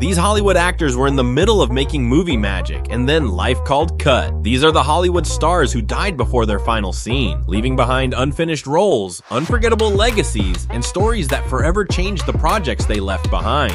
These Hollywood actors were in the middle of making movie magic, and then life called cut. These are the Hollywood stars who died before their final scene, leaving behind unfinished roles, unforgettable legacies, and stories that forever changed the projects they left behind.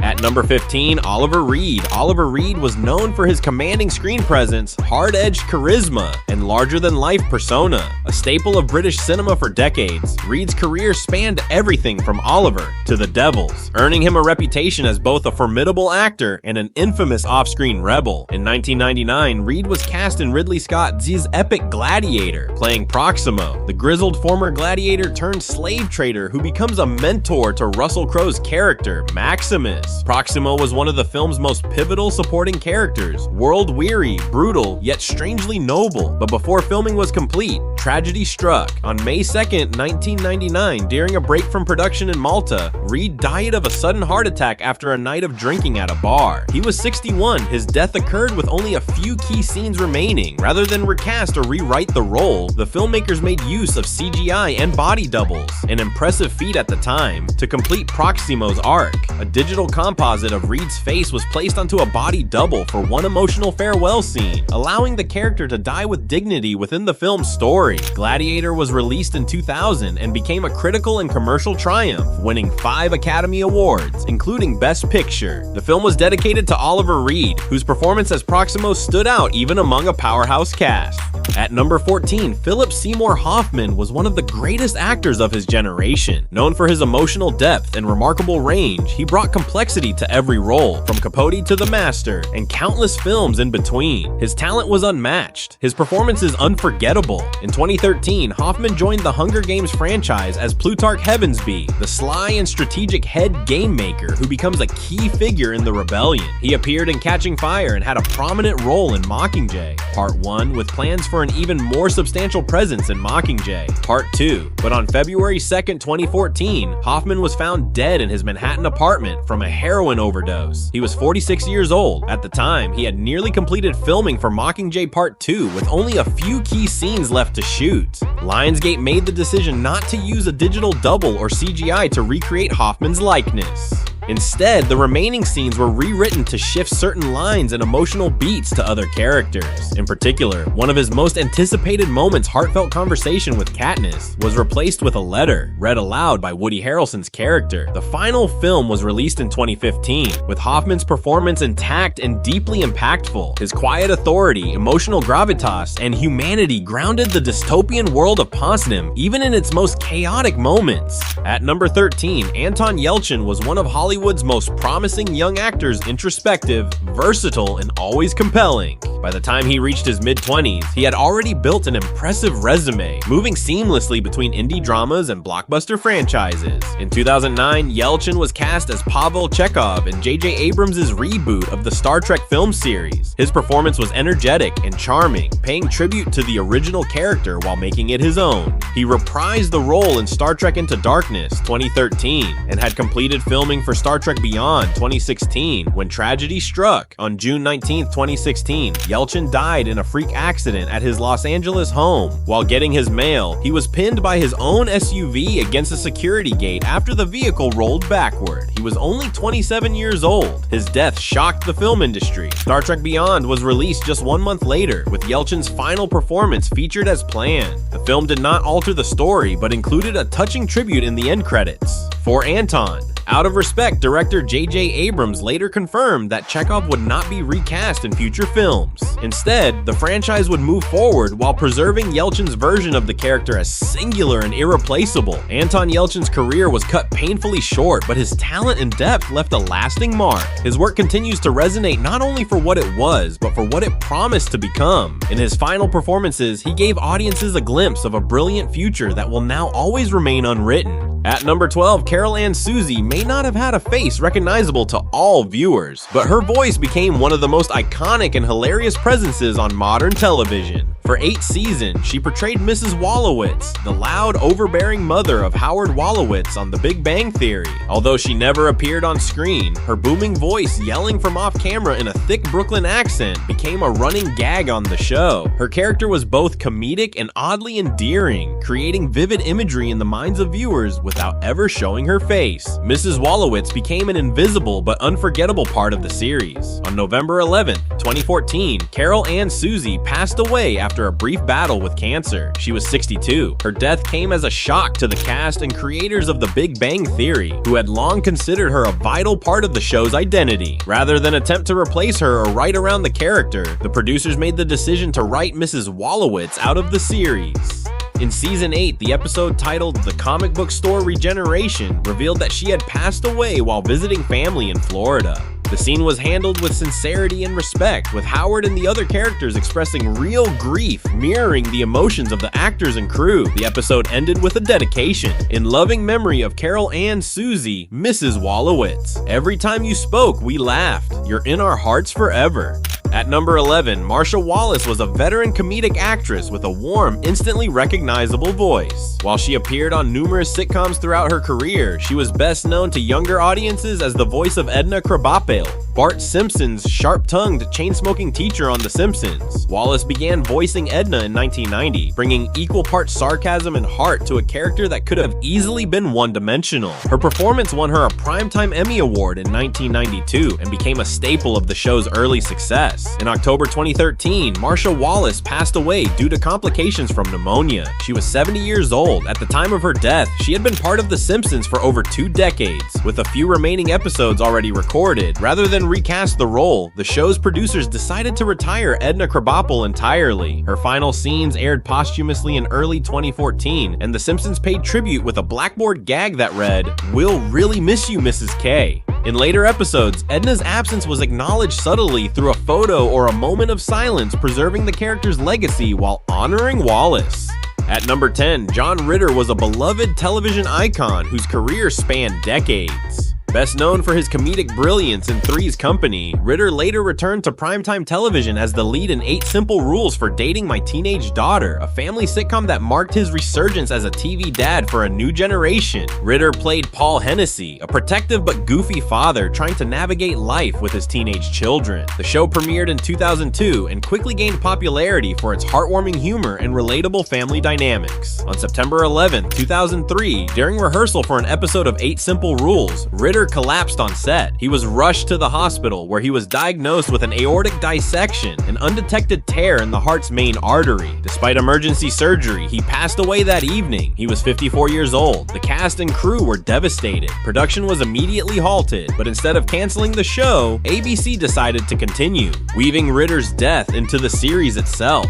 At number 15, Oliver Reed. Oliver Reed was known for his commanding screen presence, hard-edged charisma, and larger-than-life persona. A staple of British cinema for decades, Reed's career spanned everything from Oliver to The Devils, earning him a reputation as both a formidable actor and an infamous off-screen rebel. In 1999, Reed was cast in Ridley Scott's epic Gladiator, playing Proximo, the grizzled former gladiator turned slave trader who becomes a mentor to Russell Crowe's character, Maximus. Proximo was one of the film's most pivotal supporting characters, world-weary, brutal, yet strangely noble. But before filming was complete, tragedy struck. On May 2nd, 1999, during a break from production in Malta, Reed died of a sudden heart attack after a night of drinking at a bar. He was 61. His death occurred with only a few key scenes remaining. Rather than recast or rewrite the role, the filmmakers made use of CGI and body doubles, an impressive feat at the time, to complete Proximo's arc. A digital composite of Reed's face was placed onto a body double for one emotional farewell scene, allowing the character to die with dignity within the film's story. Gladiator was released in 2000 and became a critical and commercial triumph, winning 5 Academy Awards, including Best Picture. The film was dedicated to Oliver Reed, whose performance as Proximo stood out even among a powerhouse cast. At number 14, Philip Seymour Hoffman was one of the greatest actors of his generation. Known for his emotional depth and remarkable range, he brought complexity to every role, from Capote to The Master, and countless films in between. His talent was unmatched. His performance is unforgettable. In 2013, Hoffman joined the Hunger Games franchise as Plutarch Heavensbee, the sly and strategic head game maker who becomes a key figure in the rebellion. He appeared in Catching Fire and had a prominent role in Mockingjay Part 1, with plans for an even more substantial presence in Mockingjay Part 2. But on February 2nd, 2014, Hoffman was found dead in his Manhattan apartment from a heroin overdose. He was 46 years old. At the time, he had nearly completed filming for Mockingjay Part 2 with only a few key scenes left to shoot. Lionsgate made the decision not to use a digital double or CGI to recreate Hoffman's likeness. Instead, the remaining scenes were rewritten to shift certain lines and emotional beats to other characters. In particular, one of his most anticipated moments, heartfelt conversation with Katniss, was replaced with a letter, read aloud by Woody Harrelson's character. The final film was released in 2015, with Hoffman's performance intact and deeply impactful. His quiet authority, emotional gravitas, and humanity grounded the dystopian world of Panem, even in its most chaotic moments. At number 13, Anton Yelchin was one of Hollywood's most promising young actors, introspective, versatile, and always compelling. By the time he reached his mid-20s, he had already built an impressive resume, moving seamlessly between indie dramas and blockbuster franchises. In 2009, Yelchin was cast as Pavel Chekhov in J.J. Abrams' reboot of the Star Trek film series. His performance was energetic and charming, paying tribute to the original character while making it his own. He reprised the role in Star Trek Into Darkness 2013 and had completed filming for Star Trek Beyond 2016 when tragedy struck. On June 19, 2016, Yelchin died in a freak accident at his Los Angeles home. While getting his mail, he was pinned by his own SUV against a security gate after the vehicle rolled backward. He was only 27 years old. His death shocked the film industry. Star Trek Beyond was released just 1 month later, with Yelchin's final performance featured as planned. The film did not alter the story, but included a touching tribute in the end credits for Anton. Out of respect, director J.J. Abrams later confirmed that Chekhov would not be recast in future films. Instead, the franchise would move forward while preserving Yelchin's version of the character as singular and irreplaceable. Anton Yelchin's career was cut painfully short, but his talent and depth left a lasting mark. His work continues to resonate not only for what it was, but for what it promised to become. In his final performances, he gave audiences a glimpse of a brilliant future that will now always remain unwritten. At number 12, Carol Ann Suzy may not have had a face recognizable to all viewers, but her voice became one of the most iconic and hilarious presences on modern television. For 8 seasons, she portrayed Mrs. Wolowitz, the loud, overbearing mother of Howard Wolowitz on The Big Bang Theory. Although she never appeared on screen, her booming voice yelling from off-camera in a thick Brooklyn accent became a running gag on the show. Her character was both comedic and oddly endearing, creating vivid imagery in the minds of viewers without ever showing her face. Mrs. Wolowitz became an invisible but unforgettable part of the series. On November 11, 2014, Carol Ann Susie passed away after a brief battle with cancer. She was 62. Her death came as a shock to the cast and creators of The Big Bang Theory, who had long considered her a vital part of the show's identity. Rather than attempt to replace her or write around the character, the producers made the decision to write Mrs. Wolowitz out of the series. In Season 8, the episode titled The Comic Book Store Regeneration revealed that she had passed away while visiting family in Florida. The scene was handled with sincerity and respect, with Howard and the other characters expressing real grief, mirroring the emotions of the actors and crew. The episode ended with a dedication. In loving memory of Carol Ann Susie, Mrs. Wolowitz. Every time you spoke, we laughed. You're in our hearts forever. At number 11, Marsha Wallace was a veteran comedic actress with a warm, instantly recognizable voice. While she appeared on numerous sitcoms throughout her career, she was best known to younger audiences as the voice of Edna Krabappel, Bart Simpson's sharp-tongued, chain-smoking teacher on The Simpsons. Wallace began voicing Edna in 1990, bringing equal parts sarcasm and heart to a character that could have easily been one-dimensional. Her performance won her a Primetime Emmy Award in 1992 and became a staple of the show's early success. In October 2013, Marsha Wallace passed away due to complications from pneumonia. She was 70 years old. At the time of her death, she had been part of The Simpsons for over 2 decades. With a few remaining episodes already recorded, rather than recast the role, the show's producers decided to retire Edna Krabappel entirely. Her final scenes aired posthumously in early 2014, and The Simpsons paid tribute with a blackboard gag that read, "We'll really miss you, Mrs. K." In later episodes, Edna's absence was acknowledged subtly through a photo or a moment of silence, preserving the character's legacy while honoring Wallace. At number 10, John Ritter was a beloved television icon whose career spanned decades. Best known for his comedic brilliance in Three's Company, Ritter later returned to primetime television as the lead in 8 Simple Rules for Dating My Teenage Daughter, a family sitcom that marked his resurgence as a TV dad for a new generation. Ritter played Paul Hennessy, a protective but goofy father trying to navigate life with his teenage children. The show premiered in 2002 and quickly gained popularity for its heartwarming humor and relatable family dynamics. On September 11, 2003, during rehearsal for an episode of 8 Simple Rules, Ritter collapsed on set. He was rushed to the hospital where he was diagnosed with an aortic dissection, an undetected tear in the heart's main artery. Despite emergency surgery, he passed away that evening. He was 54 years old. The cast and crew were devastated. Production was immediately halted, but instead of canceling the show, ABC decided to continue, weaving Ritter's death into the series itself.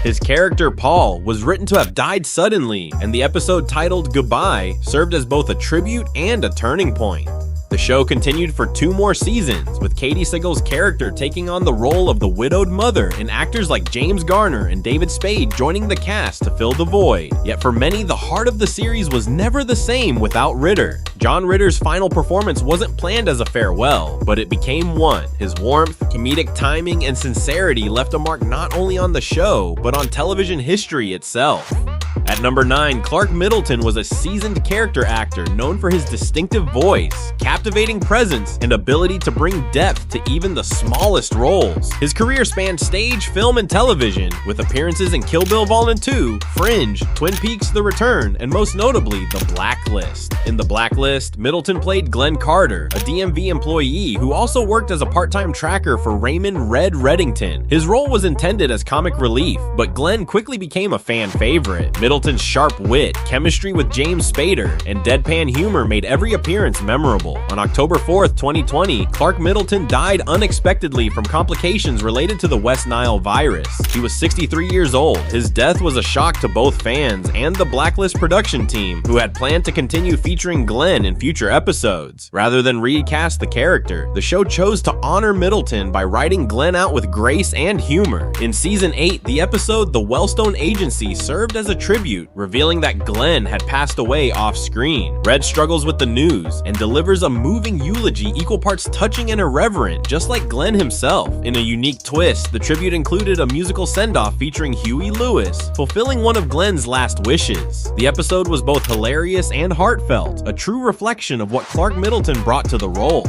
His character, Paul, was written to have died suddenly, and the episode titled Goodbye served as both a tribute and a turning point. The show continued for 2 more seasons, with Katie Siegel's character taking on the role of the widowed mother and actors like James Garner and David Spade joining the cast to fill the void. Yet for many, the heart of the series was never the same without Ritter. John Ritter's final performance wasn't planned as a farewell, but it became one. His warmth, comedic timing, and sincerity left a mark not only on the show, but on television history itself. At number 9, Clark Middleton was a seasoned character actor known for his distinctive voice, captivating presence, and ability to bring depth to even the smallest roles. His career spanned stage, film, and television, with appearances in Kill Bill Vol. 2, Fringe, Twin Peaks: The Return, and most notably, The Blacklist. In The Blacklist, Middleton played Glenn Carter, a DMV employee who also worked as a part-time tracker for Raymond "Red" Reddington. His role was intended as comic relief, but Glenn quickly became a fan favorite. Middleton's sharp wit, chemistry with James Spader, and deadpan humor made every appearance memorable. On October 4th, 2020, Clark Middleton died unexpectedly from complications related to the West Nile virus. He was 63 years old. His death was a shock to both fans and the Blacklist production team, who had planned to continue featuring Glenn in future episodes. Rather than recast the character, the show chose to honor Middleton by writing Glenn out with grace and humor. In Season 8, the episode The Wellstone Agency served as a tribute tribute, revealing that Glenn had passed away off-screen. Red struggles with the news and delivers a moving eulogy equal parts touching and irreverent, just like Glenn himself. In a unique twist, the tribute included a musical send-off featuring Huey Lewis, fulfilling one of Glenn's last wishes. The episode was both hilarious and heartfelt, a true reflection of what Clark Middleton brought to the role.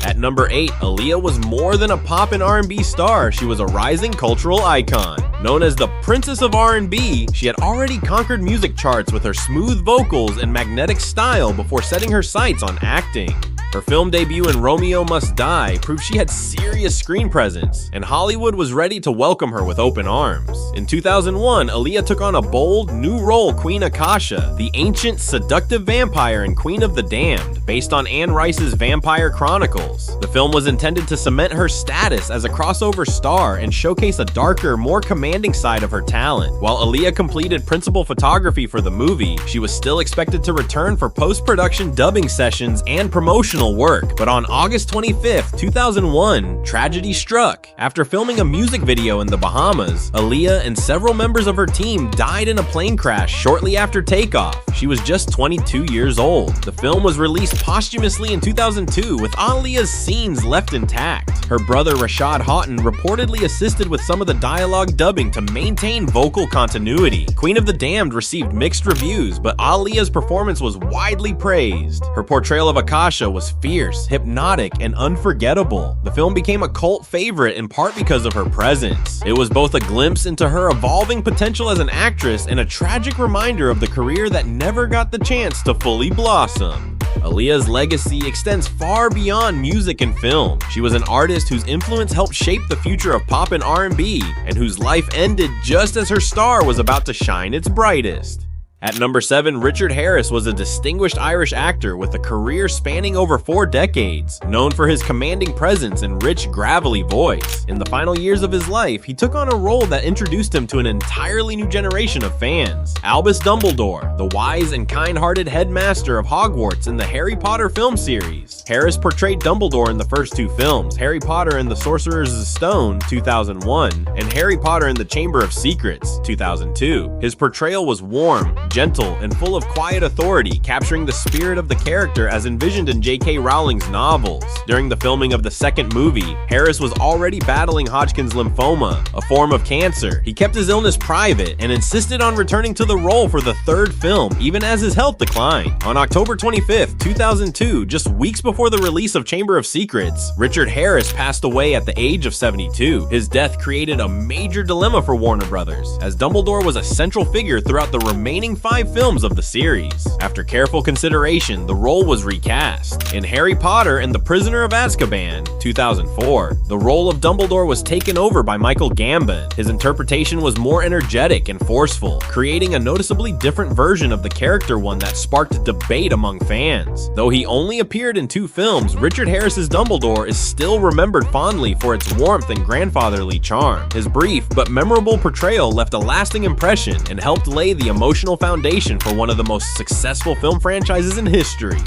At number 8, Aaliyah was more than a pop and R&B star, she was a rising cultural icon. Known as the Princess of R&B, she had already conquered music charts with her smooth vocals and magnetic style before setting her sights on acting. Her film debut in Romeo Must Die proved she had serious screen presence, and Hollywood was ready to welcome her with open arms. In 2001, Aaliyah took on a bold, new role, Queen Akasha, the ancient, seductive vampire in Queen of the Damned, based on Anne Rice's Vampire Chronicles. The film was intended to cement her status as a crossover star and showcase a darker, more commanding side of her talent. While Aaliyah completed principal photography for the movie, she was still expected to return for post-production dubbing sessions and promotional work. But on August 25th, 2001, tragedy struck. After filming a music video in the Bahamas, Aaliyah and several members of her team died in a plane crash shortly after takeoff. She was just 22 years old. The film was released posthumously in 2002 with Aaliyah's scenes left intact. Her brother Rashad Houghton reportedly assisted with some of the dialogue dubbing to maintain vocal continuity. Queen of the Damned received mixed reviews, but Aaliyah's performance was widely praised. Her portrayal of Akasha was fierce, hypnotic, and unforgettable. The film became a cult favorite in part because of her presence. It was both a glimpse into her evolving potential as an actress and a tragic reminder of the career that never got the chance to fully blossom. Aaliyah's legacy extends far beyond music and film. She was an artist whose influence helped shape the future of pop and R&B, and whose life ended just as her star was about to shine its brightest. At number 7, Richard Harris was a distinguished Irish actor with a career spanning over 4 decades, known for his commanding presence and rich, gravelly voice. In the final years of his life, he took on a role that introduced him to an entirely new generation of fans. Albus Dumbledore, the wise and kind-hearted headmaster of Hogwarts in the Harry Potter film series. Harris portrayed Dumbledore in the first 2 films, Harry Potter and the Sorcerer's Stone, 2001, and Harry Potter and the Chamber of Secrets, 2002. His portrayal was warm, gentle, and full of quiet authority, capturing the spirit of the character as envisioned in J.K. Rowling's novels. During the filming of the second movie, Harris was already battling Hodgkin's lymphoma, a form of cancer. He kept his illness private and insisted on returning to the role for the third film, even as his health declined. On October 25th, 2002, just weeks before the release of Chamber of Secrets, Richard Harris passed away at the age of 72. His death created a major dilemma for Warner Brothers, as Dumbledore was a central figure throughout the remaining 5 films of the series. After careful consideration, the role was recast. In Harry Potter and the Prisoner of Azkaban, 2004, the role of Dumbledore was taken over by Michael Gambon. His interpretation was more energetic and forceful, creating a noticeably different version of the character, one that sparked debate among fans. Though he only appeared in 2 films, Richard Harris's Dumbledore is still remembered fondly for its warmth and grandfatherly charm. His brief but memorable portrayal left a lasting impression and helped lay the emotional foundation for one of the most successful film franchises in history.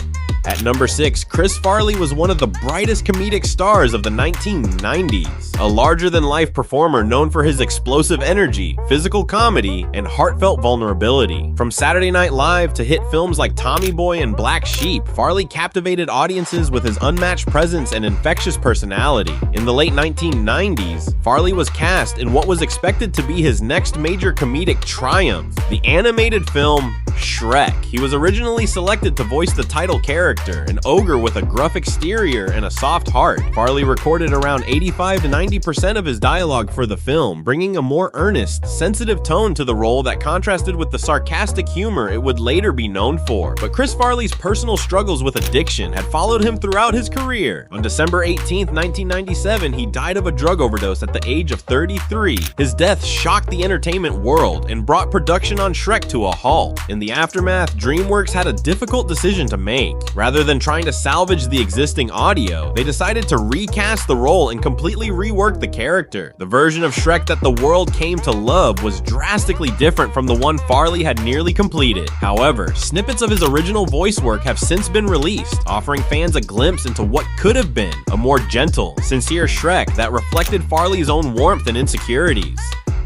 At number 6, Chris Farley was one of the brightest comedic stars of the 1990s, a larger-than-life performer known for his explosive energy, physical comedy, and heartfelt vulnerability. From Saturday Night Live to hit films like Tommy Boy and Black Sheep, Farley captivated audiences with his unmatched presence and infectious personality. In the late 1990s, Farley was cast in what was expected to be his next major comedic triumph, the animated film Shrek. He was originally selected to voice the title character, an ogre with a gruff exterior and a soft heart. Farley recorded around 85 to 90% of his dialogue for the film, bringing a more earnest, sensitive tone to the role that contrasted with the sarcastic humor it would later be known for. But Chris Farley's personal struggles with addiction had followed him throughout his career. On December 18, 1997, he died of a drug overdose at the age of 33. His death shocked the entertainment world and brought production on Shrek to a halt. In the aftermath, DreamWorks had a difficult decision to make. Rather than trying to salvage the existing audio, they decided to recast the role and completely rework the character. The version of Shrek that the world came to love was drastically different from the one Farley had nearly completed. However, snippets of his original voice work have since been released, offering fans a glimpse into what could have been a more gentle, sincere Shrek that reflected Farley's own warmth and insecurities.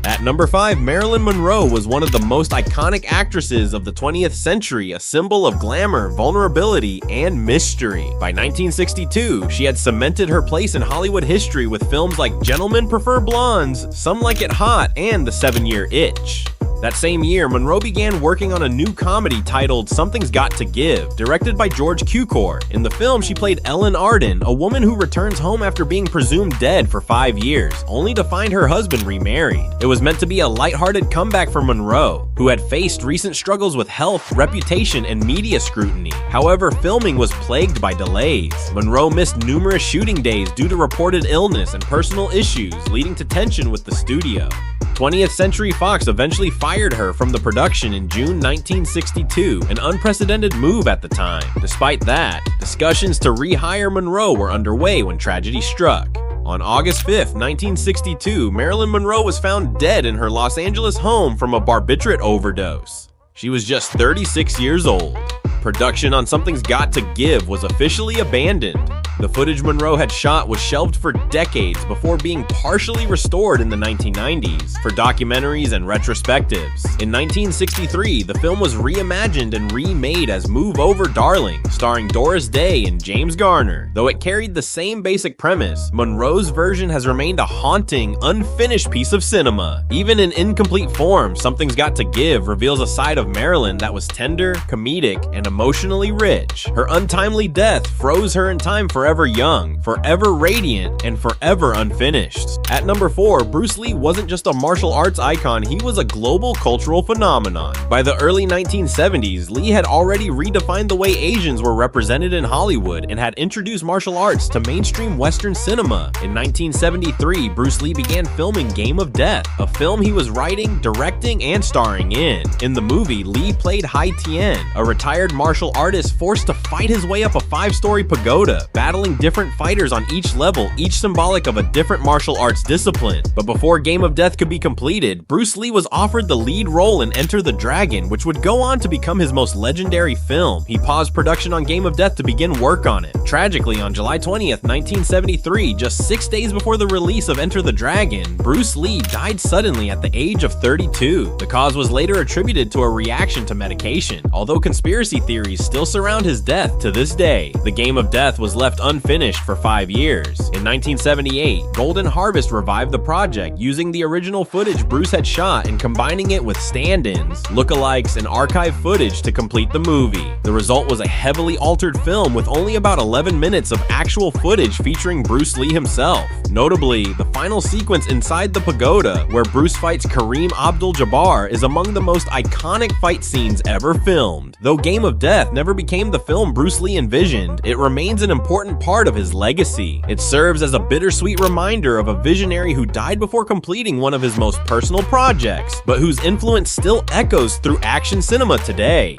At number 5, Marilyn Monroe was one of the most iconic actresses of the 20th century, a symbol of glamour, vulnerability, and mystery. By 1962, she had cemented her place in Hollywood history with films like Gentlemen Prefer Blondes, Some Like It Hot, and The 7-Year Itch. That same year, Monroe began working on a new comedy titled Something's Got to Give, directed by George Cukor. In the film, she played Ellen Arden, a woman who returns home after being presumed dead for 5 years, only to find her husband remarried. It was meant to be a lighthearted comeback for Monroe, who had faced recent struggles with health, reputation, and media scrutiny. However, filming was plagued by delays. Monroe missed numerous shooting days due to reported illness and personal issues, leading to tension with the studio. 20th Century Fox eventually fired her from the production in June 1962, an unprecedented move at the time. Despite that, discussions to rehire Monroe were underway when tragedy struck. On August 5, 1962, Marilyn Monroe was found dead in her Los Angeles home from a barbiturate overdose. She was just 36 years old. Production on Something's Got to Give was officially abandoned. The footage Monroe had shot was shelved for decades before being partially restored in the 1990s for documentaries and retrospectives. In 1963, the film was reimagined and remade as Move Over Darling, starring Doris Day and James Garner. Though it carried the same basic premise, Monroe's version has remained a haunting, unfinished piece of cinema. Even in incomplete form, Something's Got to Give reveals a side of Marilyn that was tender, comedic, and emotionally rich. Her untimely death froze her in time forever young, forever radiant, and forever unfinished. At number 4, Bruce Lee wasn't just a martial arts icon, he was a global cultural phenomenon. By the early 1970s, Lee had already redefined the way Asians were represented in Hollywood and had introduced martial arts to mainstream Western cinema. In 1973, Bruce Lee began filming Game of Death, a film he was writing, directing, and starring in. In the movie, Lee played Hai Tien, a retired martial artist forced to fight his way up a 5-story pagoda, battling different fighters on each level, each symbolic of a different martial arts discipline. But before Game of Death could be completed, Bruce Lee was offered the lead role in Enter the Dragon, which would go on to become his most legendary film. He paused production on Game of Death to begin work on it. Tragically, on July 20th, 1973, just 6 days before the release of Enter the Dragon, Bruce Lee died suddenly at the age of 32. The cause was later attributed to a reaction to medication, although conspiracy theories still surround his death to this day. The Game of Death was left unfinished for 5 years. In 1978, Golden Harvest revived the project using the original footage Bruce had shot and combining it with stand-ins, lookalikes, and archive footage to complete the movie. The result was a heavily altered film with only about 11 minutes of actual footage featuring Bruce Lee himself. Notably, the final sequence inside the pagoda, where Bruce fights Kareem Abdul-Jabbar, is among the most iconic fight scenes ever filmed. Though Game of Death never became the film Bruce Lee envisioned, it remains an important part of his legacy. It serves as a bittersweet reminder of a visionary who died before completing one of his most personal projects, but whose influence still echoes through action cinema today.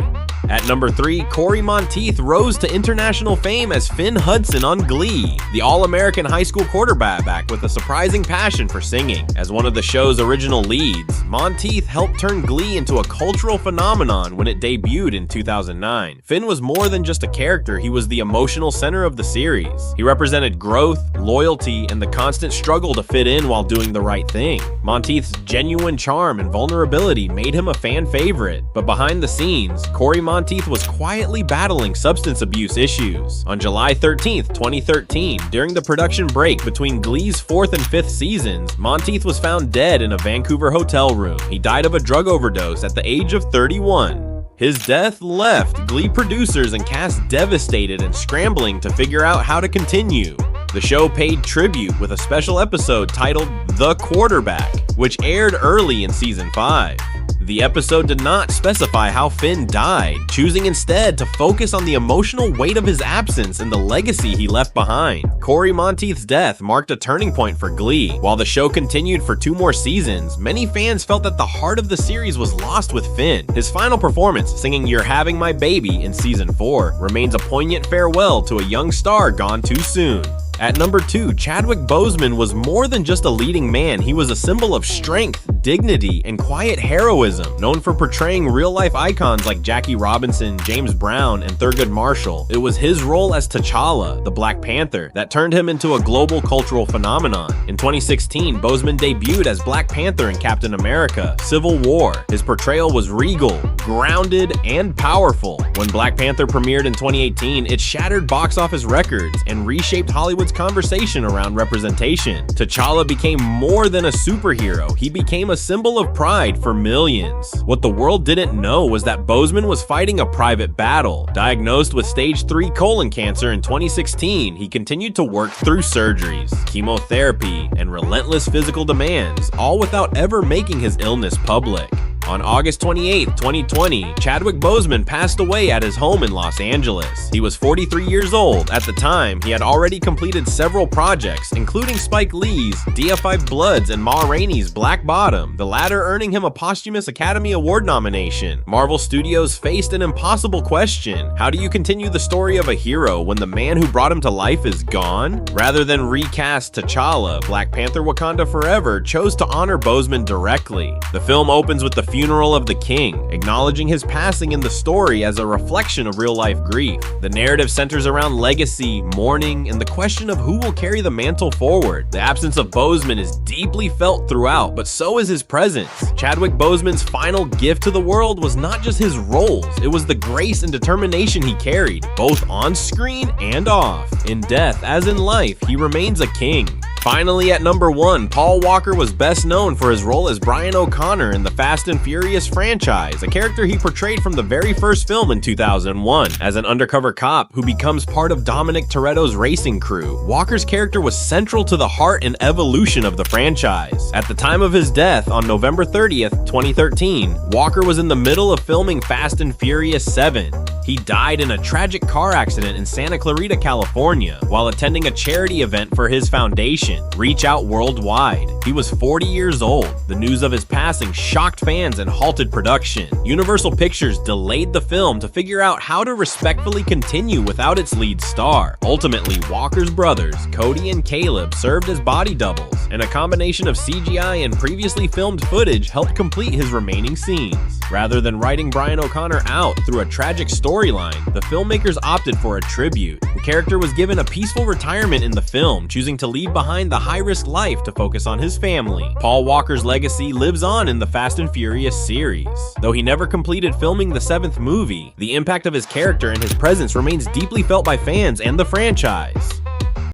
At number 3, Corey Monteith rose to international fame as Finn Hudson on Glee, the all-American high school quarterback with a surprising passion for singing. As one of the show's original leads, Monteith helped turn Glee into a cultural phenomenon when it debuted in 2009. Finn was more than just a character, he was the emotional center of the series. He represented growth, loyalty, and the constant struggle to fit in while doing the right thing. Monteith's genuine charm and vulnerability made him a fan favorite, but behind the scenes, Corey Monteith was quietly battling substance abuse issues. On July 13th, 2013, during the production break between Glee's 4th and 5th seasons, Monteith was found dead in a Vancouver hotel room. He died of a drug overdose at the age of 31. His death left Glee producers and cast devastated and scrambling to figure out how to continue. The show paid tribute with a special episode titled The Quarterback, which aired early in season 5. The episode did not specify how Finn died, choosing instead to focus on the emotional weight of his absence and the legacy he left behind. Corey Monteith's death marked a turning point for Glee. While the show continued for 2 more seasons, many fans felt that the heart of the series was lost with Finn. His final performance, singing You're Having My Baby in season 4, remains a poignant farewell to a young star gone too soon. At number 2, Chadwick Boseman was more than just a leading man. He was a symbol of strength, dignity and quiet heroism. Known for portraying real-life icons like Jackie Robinson, James Brown, and Thurgood Marshall, it was his role as T'Challa, the Black Panther, that turned him into a global cultural phenomenon. In 2016, Boseman debuted as Black Panther in Captain America: Civil War. His portrayal was regal, grounded, and powerful. When Black Panther premiered in 2018, it shattered box office records and reshaped Hollywood's conversation around representation. T'Challa became more than a superhero. He became a symbol of pride for millions. What the world didn't know was that Boseman was fighting a private battle. Diagnosed with stage 3 colon cancer in 2016, he continued to work through surgeries, chemotherapy, and relentless physical demands, all without ever making his illness public. On August 28, 2020, Chadwick Boseman passed away at his home in Los Angeles. He was 43 years old. At the time, he had already completed several projects, including Spike Lee's DFI Bloods and Ma Rainey's Black Bottom, the latter earning him a posthumous Academy Award nomination. Marvel Studios faced an impossible question: how do you continue the story of a hero when the man who brought him to life is gone? Rather than recast T'Challa, Black Panther Wakanda Forever chose to honor Boseman directly. The film opens with the funeral of the king, acknowledging his passing in the story as a reflection of real-life grief. The narrative centers around legacy, mourning, and the question of who will carry the mantle forward. The absence of Boseman is deeply felt throughout, but so is his presence. Chadwick Boseman's final gift to the world was not just his roles, it was the grace and determination he carried, both on screen and off. In death, as in life, he remains a king. Finally, at number 1, Paul Walker was best known for his role as Brian O'Connor in the Fast and Furious franchise, a character he portrayed from the very first film in 2001. As an undercover cop who becomes part of Dominic Toretto's racing crew, Walker's character was central to the heart and evolution of the franchise. At the time of his death on November 30th, 2013, Walker was in the middle of filming Fast and Furious 7. He died in a tragic car accident in Santa Clarita, California, while attending a charity event for his foundation, Reach Out Worldwide. He was 40 years old. The news of his passing shocked fans and halted production. Universal Pictures delayed the film to figure out how to respectfully continue without its lead star. Ultimately, Walker's brothers, Cody and Caleb, served as body doubles, and a combination of CGI and previously filmed footage helped complete his remaining scenes. Rather than writing Brian O'Connor out through a tragic storyline, the filmmakers opted for a tribute. The character was given a peaceful retirement in the film, choosing to leave behind the high-risk life to focus on his family. Paul Walker's legacy lives on in the Fast and Furious series. Though he never completed filming the 7th movie, the impact of his character and his presence remains deeply felt by fans and the franchise.